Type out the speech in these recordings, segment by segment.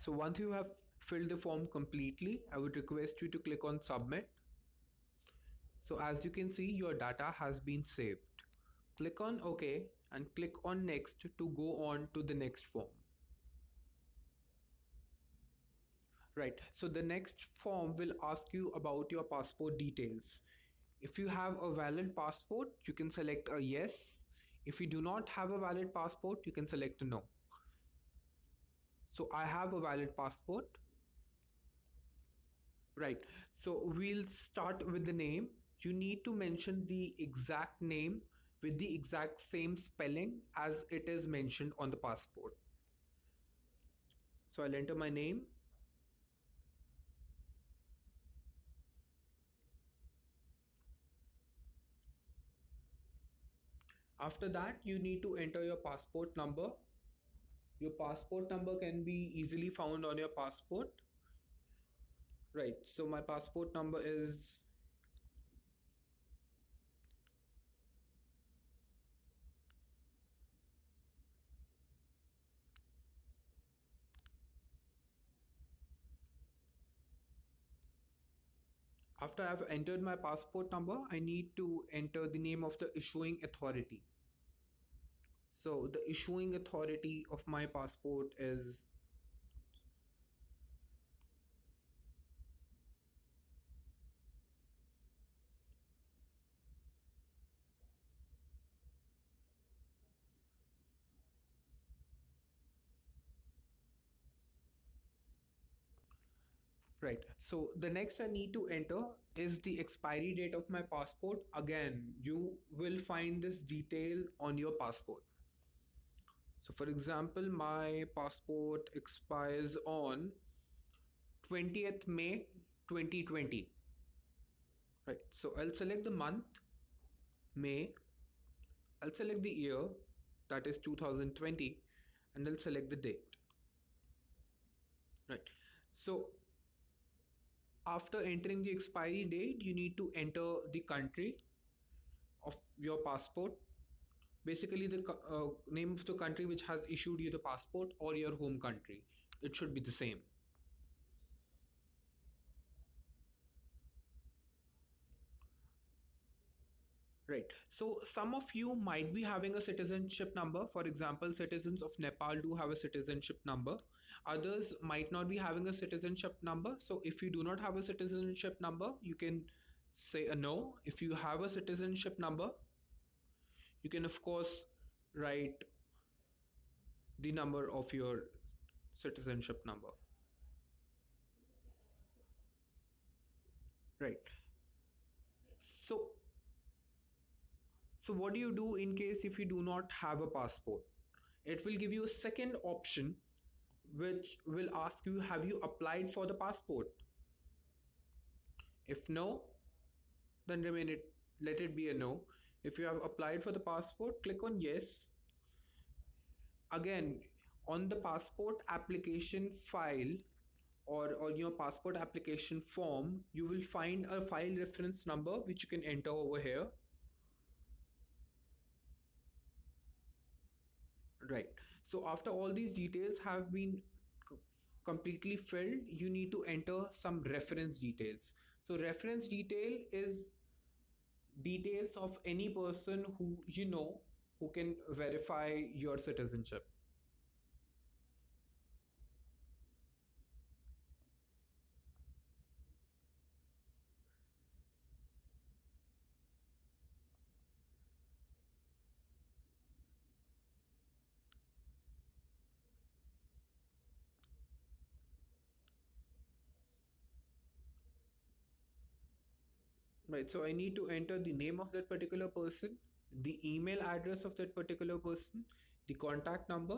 So once you have filled the form completely, I would request you to click on submit. So as you can see, your data has been saved. Click on OK and click on next to go on to the next form. Right, so the next form will ask you about your passport details. If you have a valid passport, you can select a yes. If you do not have a valid passport, you can select a no. So I have a valid passport. Right, so we'll start with the name. You need to mention the exact name with the exact same spelling as it is mentioned on the passport. So I'll enter my name. After that, you need to enter your passport number. Your passport number can be easily found on your passport. Right, so my passport number is after I've entered my passport number, I need to enter the name of the issuing authority. So the issuing authority of my passport is right. So the next I need to enter is the expiry date of my passport. Again, you will find this detail on your passport. So for example, my passport expires on 20th May 2020. Right, so I'll select the month, May. I'll select the year, that is 2020, and I'll select the date. Right, so after entering the expiry date, you need to enter the country of your passport. Basically, the name of the country which has issued you the passport or your home country. It should be the same. Right. So some of you might be having a citizenship number. For example, citizens of Nepal do have a citizenship number. Others might not be having a citizenship number. So if you do not have a citizenship number, you can say a no. If you have a citizenship number, you can of course write the number of your citizenship number. Right. So what do you do in case if you do not have a passport? It will give you a second option which will ask you, have you applied for the passport? If no, then let it be a no. If you have applied for the passport, click on yes. Again, on the passport application file or on your passport application form, you will find a file reference number which you can enter over here. Right. So after all these details have been completely filled, you need to enter some reference details. So reference detail is details of any person who you know who can verify your citizenship. Right, so I need to enter the name of that particular person, the email address of that particular person, the contact number,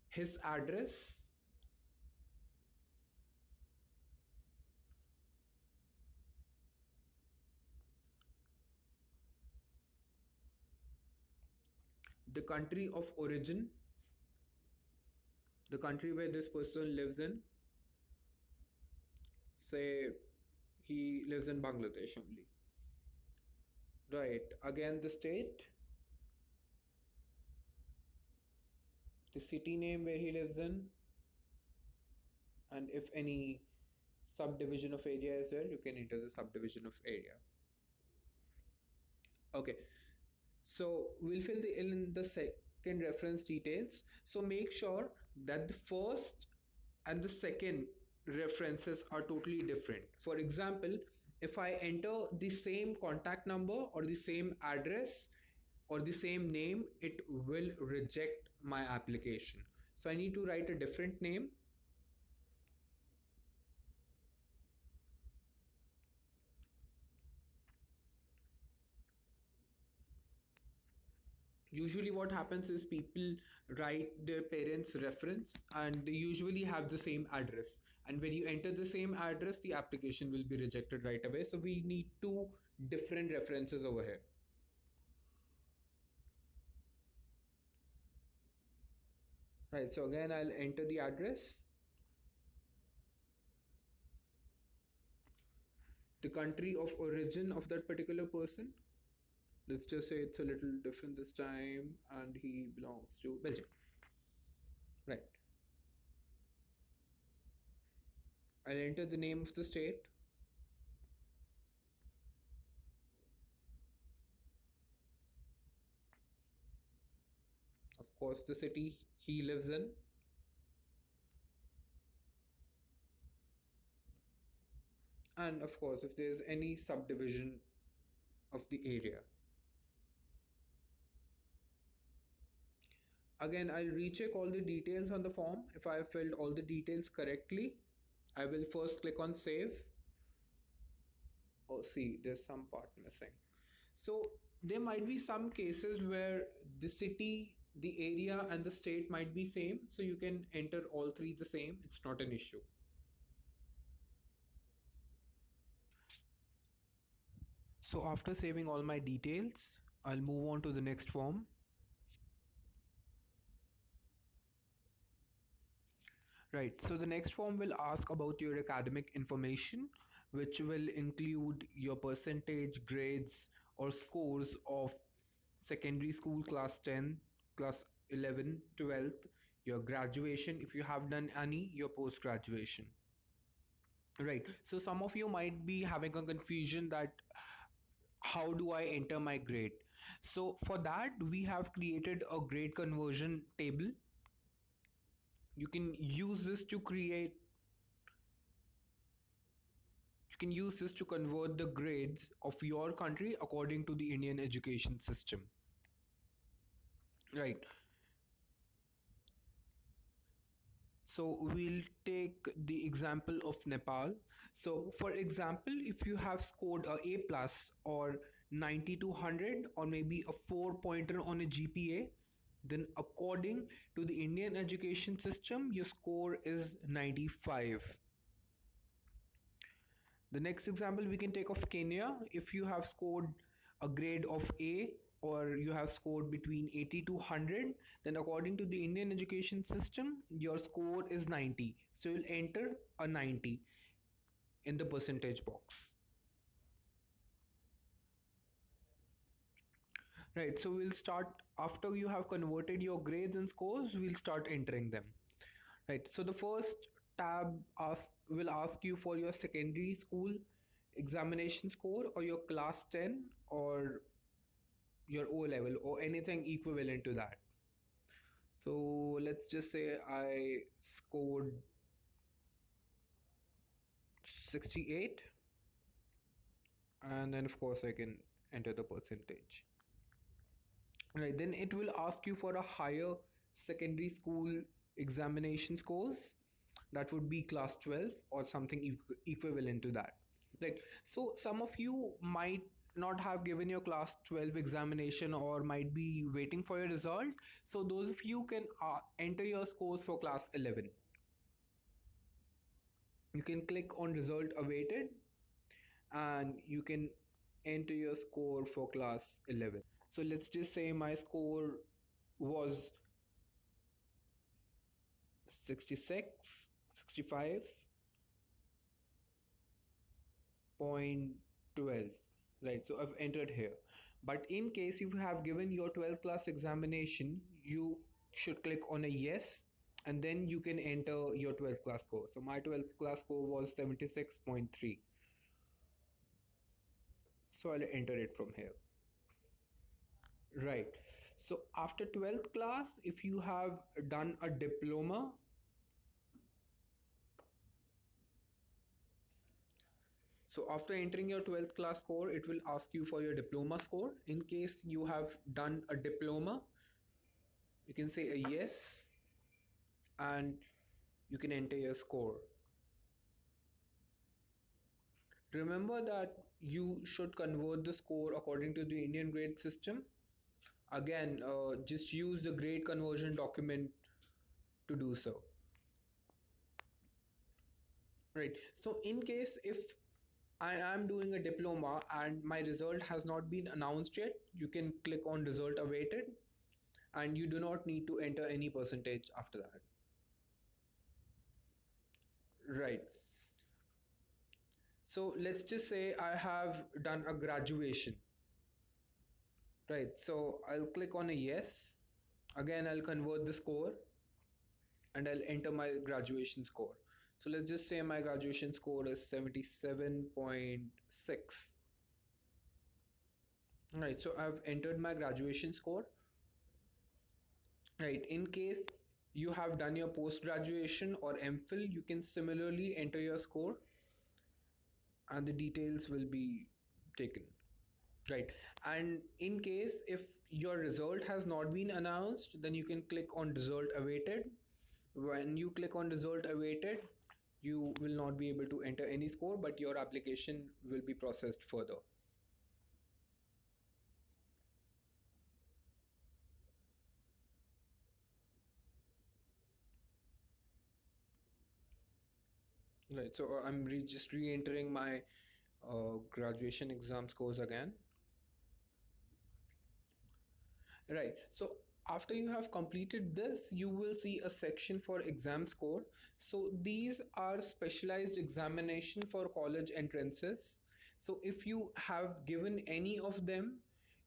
his address, the country of origin, the country where this person lives in. Say he lives in Bangladesh only. Right, again the state, the city name where he lives in, and if any subdivision of area is there, you can enter the subdivision of area. Okay, so we'll fill in the second reference details. So make sure that the first and the second references are totally different. For example, if I enter the same contact number or the same address or the same name, it will reject my application. So I need to write a different name. Usually what happens is people write their parents reference and they usually have the same address, and when you enter the same address the application will be rejected right away. So we need two different references over here. Right, so again I'll enter the address, the country of origin of that particular person. Let's just say it's a little different this time and he belongs to Belgium. Right, I'll enter the name of the state. Of course, the city he lives in. And of course, if there's any subdivision of the area. Again, I'll recheck all the details on the form. If I have filled all the details correctly, I will first click on save. Oh, see, there's some part missing. So there might be some cases where the city, the area, and the state might be same. So you can enter all three the same. It's not an issue. So after saving all my details, I'll move on to the next form. Right, so the next form will ask about your academic information, which will include your percentage, grades, or scores of secondary school class 10, class 11, 12th, your graduation, if you have done any, your post graduation. Right, so some of you might be having a confusion that how do I enter my grade? So for that, we have created a grade conversion table. You can use this to create you can use this to convert the grades of your country according to the Indian education system. Right, so we'll take the example of Nepal. So for example, if you have scored a plus or 90 to 100 or maybe a 4 pointer on a GPA, then according to the Indian education system your score is 95. The next example we can take of Kenya. If you have scored a grade of A or you have scored between 80 to 100, then according to the Indian education system your score is 90. So you'll enter a 90 in the percentage box. Right, so we'll start after you have converted your grades and scores, we'll start entering them. Right, so the first tab will ask you for your secondary school examination score or your class 10 or your O level or anything equivalent to that. So let's just say I scored 68, and then of course I can enter the percentage. Right, then it will ask you for a higher secondary school examination scores. That would be class 12 or something equivalent to that. Right, so some of you might not have given your class 12 examination or might be waiting for your result. So those of you can enter your scores for class 11. You can click on result awaited and you can enter your score for class 11. So let's just say my score was 66, 65.12. Right, so I've entered here. But in case you have given your 12th class examination, you should click on a yes, and then you can enter your 12th class score. So my 12th class score was 76.3. So I'll enter it from here. Right. So after 12th class, if you have done a diploma, so after entering your 12th class score, it will ask you for your diploma score. In case you have done a diploma, you can say a yes and you can enter your score. Remember that you should convert the score according to the Indian grade system. Again, just use the grade conversion document to do so. Right. So in case if I am doing a diploma and my result has not been announced yet, you can click on result awaited and you do not need to enter any percentage after that. Right. So let's just say I have done a graduation. Right. So I'll click on a yes. Again, I'll convert the score and I'll enter my graduation score. So let's just say my graduation score is 77.6. Right, so I've entered my graduation score. Right, in case you have done your post graduation or MPhil, you can similarly enter your score and the details will be taken. Right, and in case if your result has not been announced, then you can click on result awaited. When you click on result awaited, you will not be able to enter any score, but your application will be processed further. Right, so I'm just re-entering my graduation exam scores again. Right, so after you have completed this, you will see a section for exam score. So these are specialized examination for college entrances. So if you have given any of them,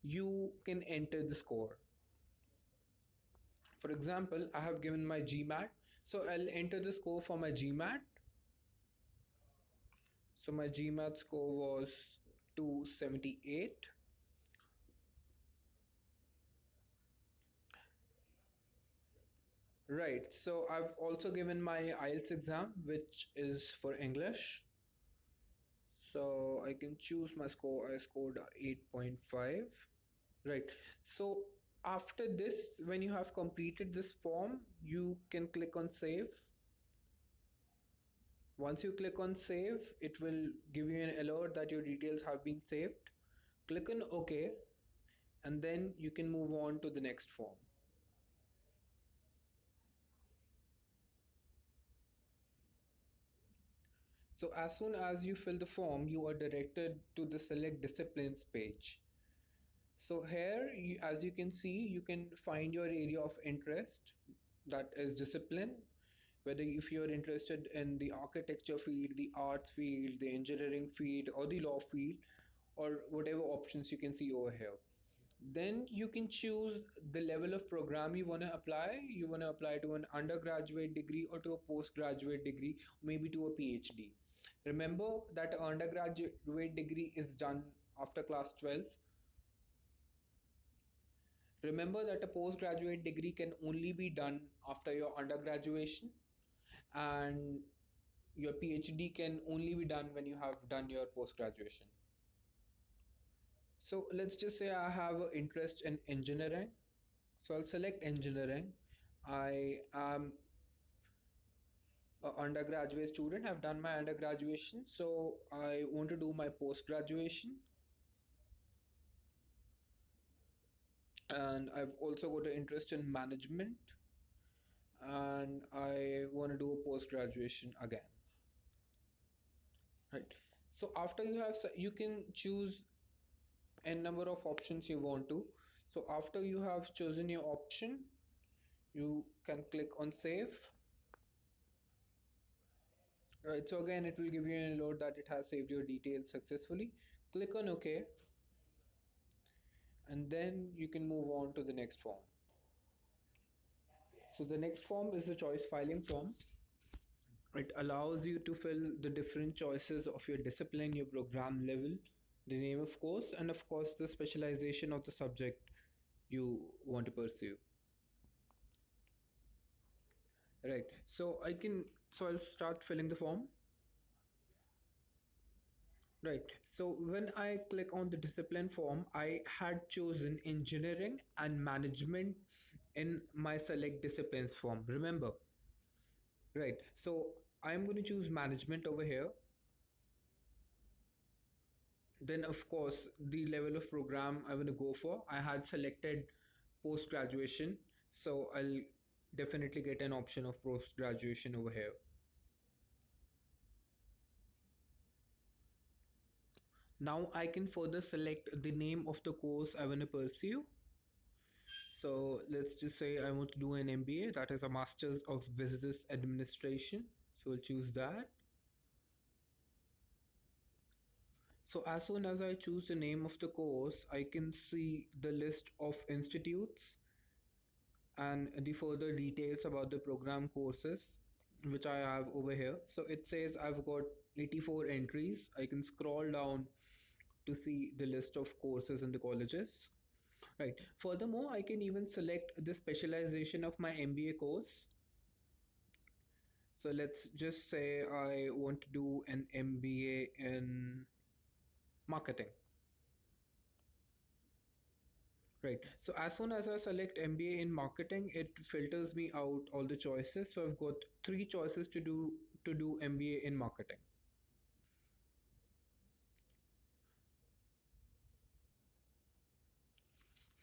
you can enter the score. For example, I have given my GMAT, so I'll enter the score for my GMAT. So my GMAT score was 278. Right, so I've also given my IELTS exam, which is for English. So I can choose my score. I scored 8.5. Right, so after this, when you have completed this form, you can click on save. Once you click on save, it will give you an alert that your details have been saved. Click on OK, and then you can move on to the next form. So as soon as you fill the form, you are directed to the select disciplines page. So here, as you can see, you can find your area of interest, that is discipline, whether if you're interested in the architecture field, the arts field, the engineering field, or the law field, or whatever options you can see over here. Then you can choose the level of program you want to apply. You want to apply to an undergraduate degree or to a postgraduate degree, maybe to a PhD. Remember that an undergraduate degree is done after class 12. Remember that a postgraduate degree can only be done after your undergraduation, and your PhD can only be done when you have done your post graduation. So let's just say I have an interest in engineering. So I'll select engineering. I am an undergraduate student. I've done my undergraduation. So I want to do my post graduation. And I've also got an interest in management. And I want to do a post graduation again. Right. So after you have, you can choose n number of options you want to. So after you have chosen your option, you can click on save. Right, so again it will give you an alert that it has saved your details successfully. Click on OK, and then you can move on to the next form. So the next form is the choice filing form. It allows you to fill the different choices of your discipline, your program level, the name of course, and of course the specialization of the subject you want to pursue. Right. So I'll start filling the form. Right. So when I click on the discipline form, I had chosen engineering and management in my select disciplines form. Remember? Right. So I'm going to choose management over here. Then, of course, the level of program I want to go for. I had selected post graduation. So I'll definitely get an option of post graduation over here. Now I can further select the name of the course I want to pursue. So let's just say I want to do an MBA, that is a Masters of Business Administration. So I'll choose that. So as soon as I choose the name of the course, I can see the list of institutes and the further details about the program courses which I have over here. So it says I've got 84 entries. I can scroll down to see the list of courses in the colleges. Right. Furthermore, I can even select the specialization of my MBA course. So let's just say I want to do an MBA in marketing. Right. So as soon as I select MBA in marketing, it filters me out all the choices. So I've got three choices to do MBA in marketing.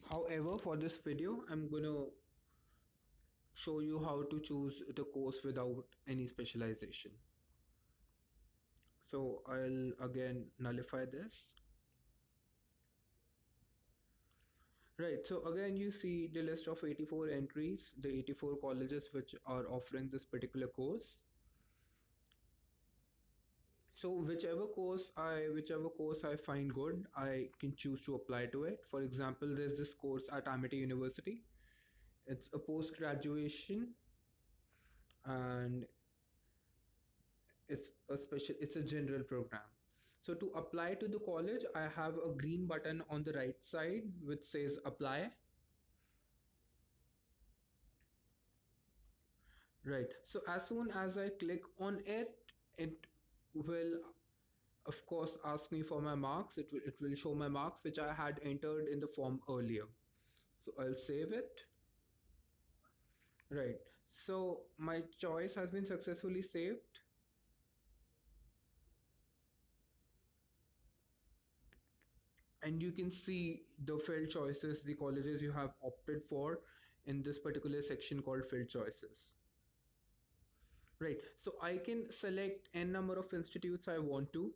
However, for this video, I'm gonna show you how to choose the course without any specialization. So I'll again nullify this. Right, so again you see the list of 84 entries, the 84 colleges which are offering this particular course. So whichever course I find good, I can choose to apply to it. For example, there's this course at Amity University. It's a post graduation and it's a general program. So to apply to the college, I have a green button on the right side which says apply. Right. So as soon as I click on it, it will of course ask me for my marks. It will show my marks which I had entered in the form earlier. So I'll save it. Right. So my choice has been successfully saved. And you can see the field choices, the colleges you have opted for in this particular section called field choices. Right. So I can select n number of institutes I want to.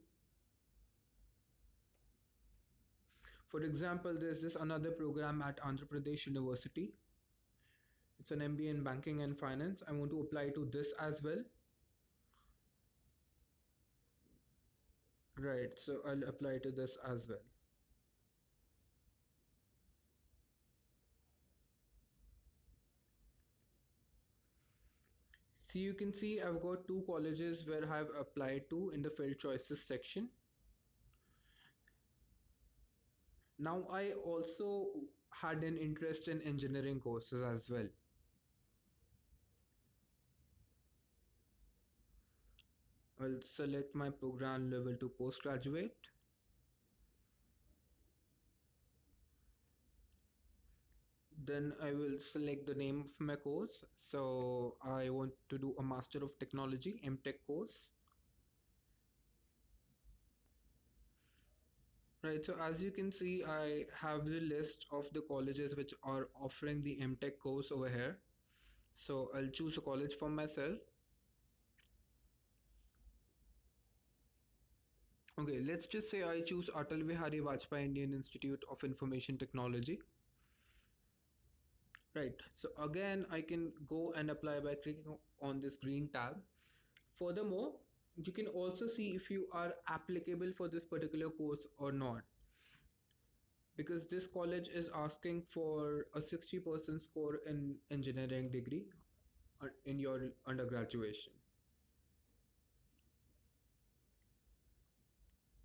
For example, there's this another program at Andhra Pradesh University. It's an MBA in banking and finance. I want to apply to this as well. Right, so I'll apply to this as well. So you can see I've got two colleges where I've applied to in the field choices section. Now I also had an interest in engineering courses as well. I'll select my program level to postgraduate. Then I will select the name of my course. So I want to do a Master of Technology MTech course. Right, so as you can see, I have the list of the colleges which are offering the MTech course over here. So I'll choose a college for myself. Okay, let's just say I choose Atal Bihari Vajpayee Indian Institute of Information Technology. Right, so again, I can go and apply by clicking on this green tab. Furthermore, you can also see if you are applicable for this particular course or not. Because this college is asking for a 60% score in engineering degree. in your undergraduation.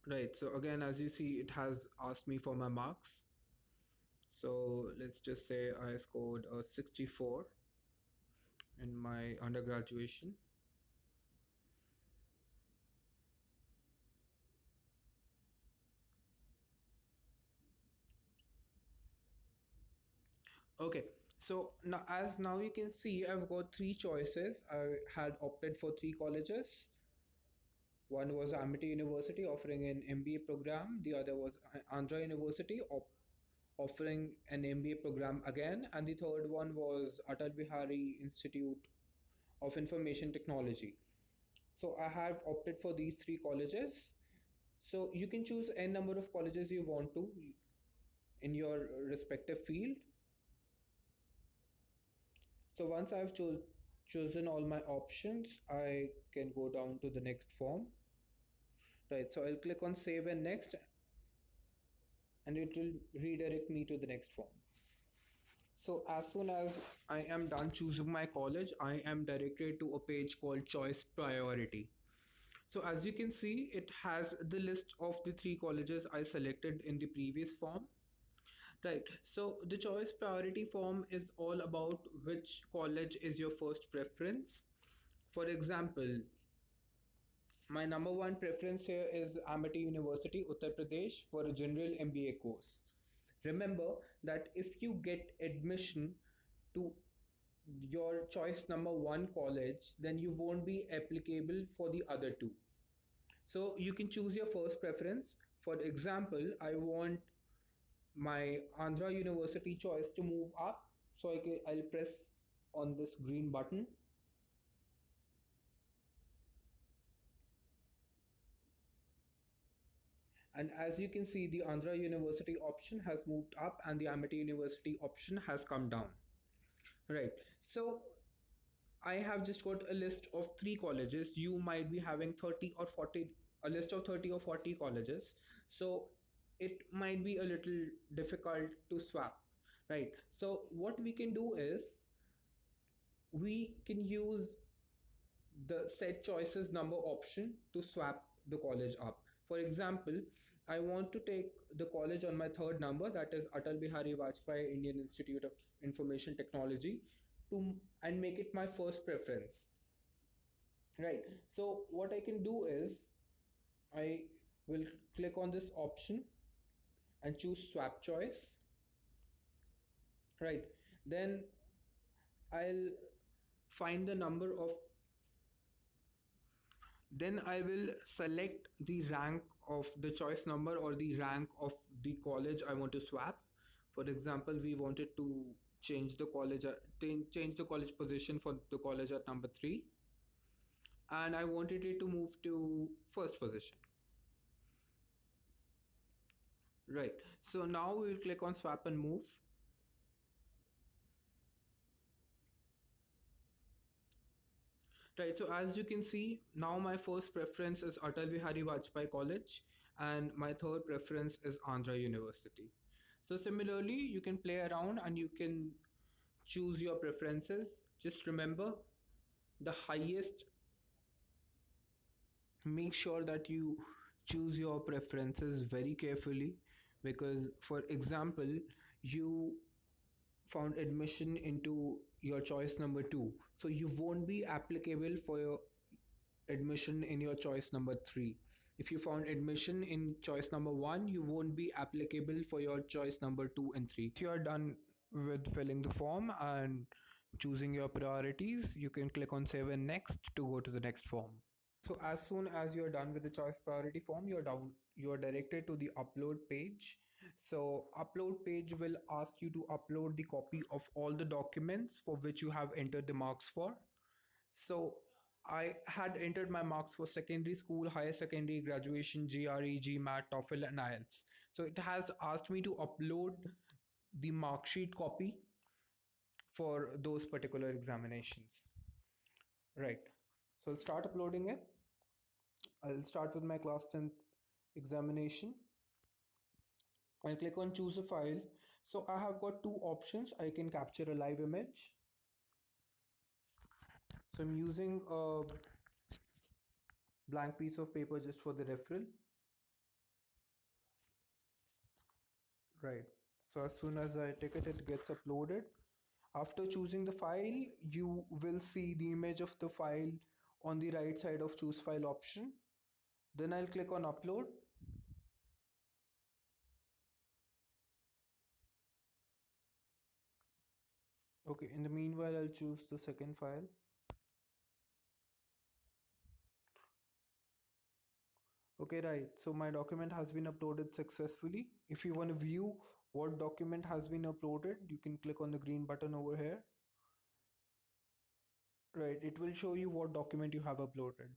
Right, so again, as you see, it has asked me for my marks. So let's just say I scored a 64 in my undergraduation. Okay, so now you can see, I've got three choices. I had opted for three colleges. One was Amity University offering an MBA program. The other was Andhra University offering an MBA program again, and the third one was Atal Bihari Institute of Information Technology. So I have opted for these three colleges. So you can choose n number of colleges you want to in your respective field. So once I've chosen all my options, I can go down to the next form. Right, so I'll click on save and next, and it will redirect me to the next form. So as soon as I am done choosing my college, I am directed to a page called choice priority. So as you can see, it has the list of the three colleges I selected in the previous form. Right. So the choice priority form is all about which college is your first preference. For example, my number one preference here is Amity University, Uttar Pradesh for a general MBA course. Remember that if you get admission to your choice number one college, then you won't be applicable for the other two. So you can choose your first preference. For example, I want my Andhra University choice to move up. So I'll press on this green button. And as you can see, the Andhra University option has moved up and the Amity University option has come down. Right. So I have just got a list of three colleges. You might be having 30 or 40, a list of 30 or 40 colleges. So it might be a little difficult to swap. Right. So what we can do is we can use the set choices number option to swap the college up. For example, I want to take the college on my third number, that is Atal Bihari Vajpayee Indian Institute of Information Technology, to and make it my first preference. Right. So what I can do is I will click on this option and choose swap choice. Right. Then I'll find the number of then I will select the rank of the choice number or the rank of the college I want to swap. For example, we wanted to change the college change the college position for the college at number 3, and I wanted it to move to first position. Right. So now we'll click on swap and move. Right, so as you can see, now my first preference is Atal Bihari Vajpayee College, and my third preference is Andhra University. So similarly, you can play around and you can choose your preferences. Just remember, the highest, make sure that you choose your preferences very carefully, because for example, you found admission into your choice number 2, so you won't be applicable for your admission in your choice number 3. If you found admission in choice number 1, you won't be applicable for your choice number 2 and 3. If you are done with filling the form and choosing your priorities, you can click on save and next to go to the next form. So as soon as you're done with the choice priority form, you're directed to the upload page. So upload page will ask you to upload the copy of all the documents for which you have entered the marks for. So I had entered my marks for secondary school, higher secondary, graduation, GRE, GMAT, TOEFL, and IELTS. So it has asked me to upload the mark sheet copy for those particular examinations. Right. So I'll start uploading it. I'll start with my class 10th examination. I'll click on choose a file. So I have got two options. I can capture a live image, So I'm using a blank piece of paper just for the referral. Right. So as soon as I take it, it gets uploaded. After choosing the file, you will see the image of the file on the right side of choose file option. Then I'll click on upload. Okay, in the meanwhile, I'll choose the second file. Okay, right. So my document has been uploaded successfully. If you want to view what document has been uploaded, you can click on the green button over here. Right, it will show you what document you have uploaded.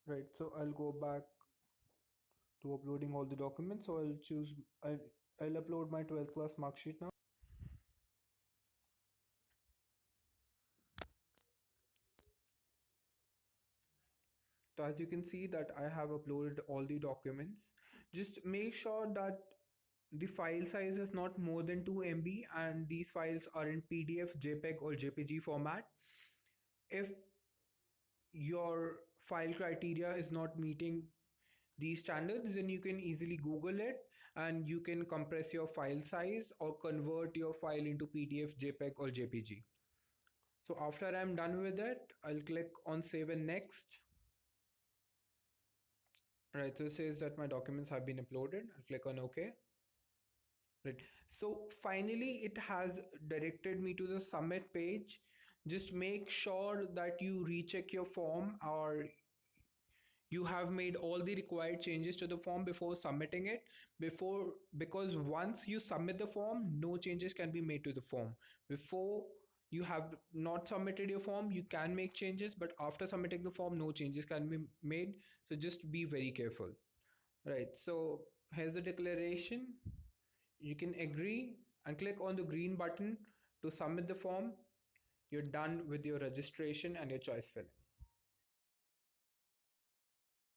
Right, so I'll go back to uploading all the documents. So I'll upload my 12th class mark sheet now. So as you can see that I have uploaded all the documents. Just make sure that the file size is not more than 2 MB and these files are in PDF, JPEG or JPG format. If your file criteria is not meeting these standards, then you can easily Google it and you can compress your file size or convert your file into PDF, JPEG or JPG. So after I'm done with it, I'll click on save and next. Right, so it says that my documents have been uploaded. I'll click on OK. Right. So finally, it has directed me to the submit page. Just make sure that you recheck your form or you have made all the required changes to the form before submitting it. Because once you submit the form, no changes can be made to the form. Before you have not submitted your form, you can make changes, but after submitting the form, no changes can be made. So just be very careful. Right. So here's the declaration. You can agree and click on the green button to submit the form. You're done with your registration and your choice filling.